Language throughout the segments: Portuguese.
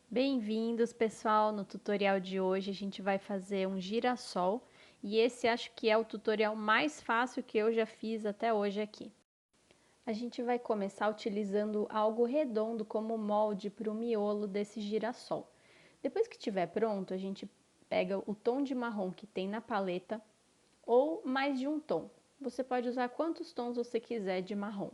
Bem-vindos, pessoal! No tutorial de hoje a gente vai fazer um girassol e esse acho que é o tutorial mais fácil que eu já fiz até hoje aqui. A gente vai começar utilizando algo redondo como molde para o miolo desse girassol. Depois que estiver pronto, a gente pega o tom de marrom que tem na paleta ou mais de um tom. Você pode usar quantos tons você quiser de marrom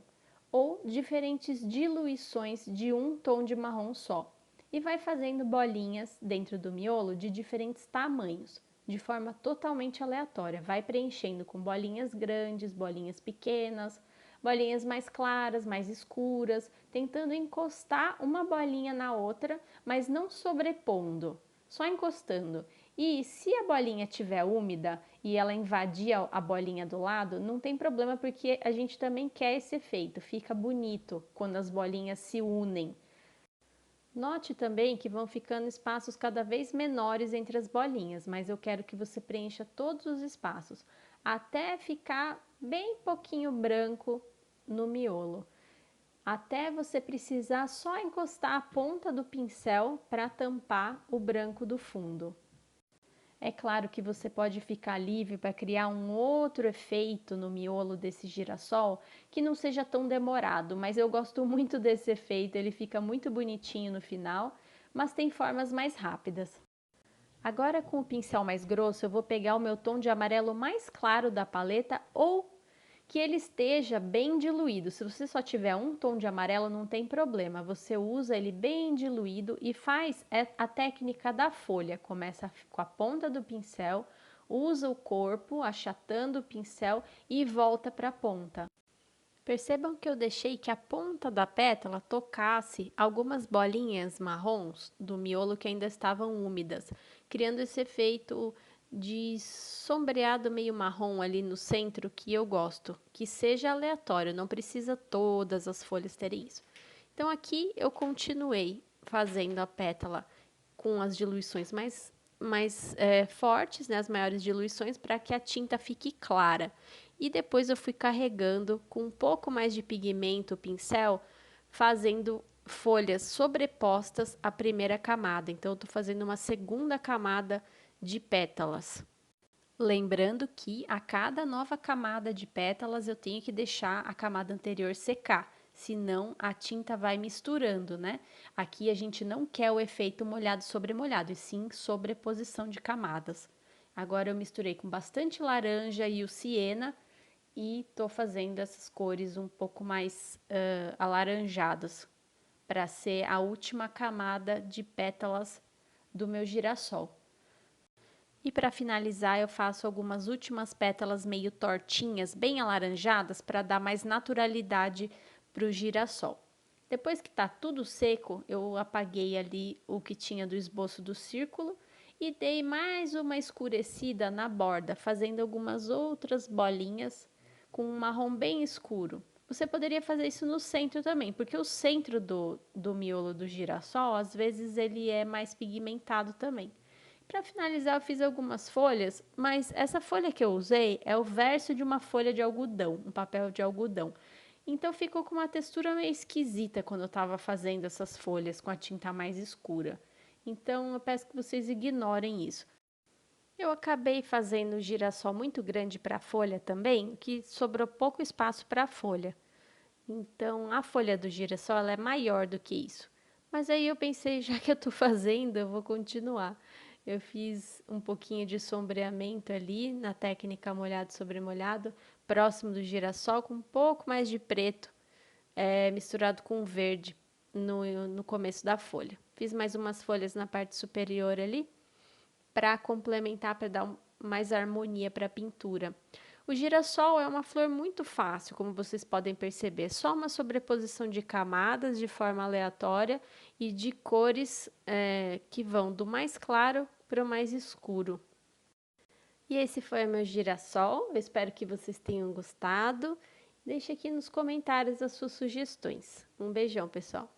ou diferentes diluições de um tom de marrom só. E vai fazendo bolinhas dentro do miolo de diferentes tamanhos, de forma totalmente aleatória. Vai preenchendo com bolinhas grandes, bolinhas pequenas, bolinhas mais claras, mais escuras, tentando encostar uma bolinha na outra, mas não sobrepondo, só encostando. E se a bolinha estiver úmida e ela invadir a bolinha do lado, não tem problema porque a gente também quer esse efeito, fica bonito quando as bolinhas se unem. Note também que vão ficando espaços cada vez menores entre as bolinhas, mas eu quero que você preencha todos os espaços, até ficar bem pouquinho branco no miolo. Até você precisar só encostar a ponta do pincel para tampar o branco do fundo. É claro que você pode ficar livre para criar um outro efeito no miolo desse girassol que não seja tão demorado, mas eu gosto muito desse efeito, ele fica muito bonitinho no final, mas tem formas mais rápidas. Agora com o pincel mais grosso eu vou pegar o meu tom de amarelo mais claro da paleta ou que ele esteja bem diluído. Se você só tiver um tom de amarelo, não tem problema. Você usa ele bem diluído e faz a técnica da folha. Começa com a ponta do pincel, usa o corpo, achatando o pincel e volta para a ponta. Percebam que eu deixei que a ponta da pétala tocasse algumas bolinhas marrons do miolo que ainda estavam úmidas, criando esse efeito de sombreado meio marrom ali no centro que eu gosto, que seja aleatório, não precisa todas as folhas terem isso. Então aqui eu continuei fazendo a pétala com as diluições mais fortes, né, as maiores diluições, para que a tinta fique clara. E depois eu fui carregando com um pouco mais de pigmento o pincel, fazendo folhas sobrepostas à primeira camada. Então, eu estou fazendo uma segunda camada de pétalas. Lembrando que a cada nova camada de pétalas eu tenho que deixar a camada anterior secar, senão a tinta vai misturando, né? Aqui a gente não quer o efeito molhado sobre molhado, e sim sobreposição de camadas. Agora eu misturei com bastante laranja e o siena e tô fazendo essas cores um pouco mais alaranjadas para ser a última camada de pétalas do meu girassol. E para finalizar, eu faço algumas últimas pétalas meio tortinhas, bem alaranjadas, para dar mais naturalidade para o girassol. Depois que está tudo seco, eu apaguei ali o que tinha do esboço do círculo e dei mais uma escurecida na borda, fazendo algumas outras bolinhas com um marrom bem escuro. Você poderia fazer isso no centro também, porque o centro do miolo do girassol, às vezes ele é mais pigmentado também. Para finalizar, eu fiz algumas folhas, mas essa folha que eu usei é o verso de uma folha de algodão, um papel de algodão. Então ficou com uma textura meio esquisita quando eu estava fazendo essas folhas com a tinta mais escura. Então eu peço que vocês ignorem isso. Eu acabei fazendo um girassol muito grande para a folha também, que sobrou pouco espaço para a folha. Então a folha do girassol ela é maior do que isso. Mas aí eu pensei, já que eu estou fazendo, eu vou continuar. Eu fiz um pouquinho de sombreamento ali na técnica molhado sobre molhado, próximo do girassol, com um pouco mais de preto, misturado com verde no começo da folha. Fiz mais umas folhas na parte superior ali, para complementar, para dar mais harmonia para a pintura. O girassol é uma flor muito fácil, como vocês podem perceber, só uma sobreposição de camadas de forma aleatória e de cores que vão do mais claro para o mais escuro. E esse foi o meu girassol, eu espero que vocês tenham gostado. Deixe aqui nos comentários as suas sugestões. Um beijão, pessoal!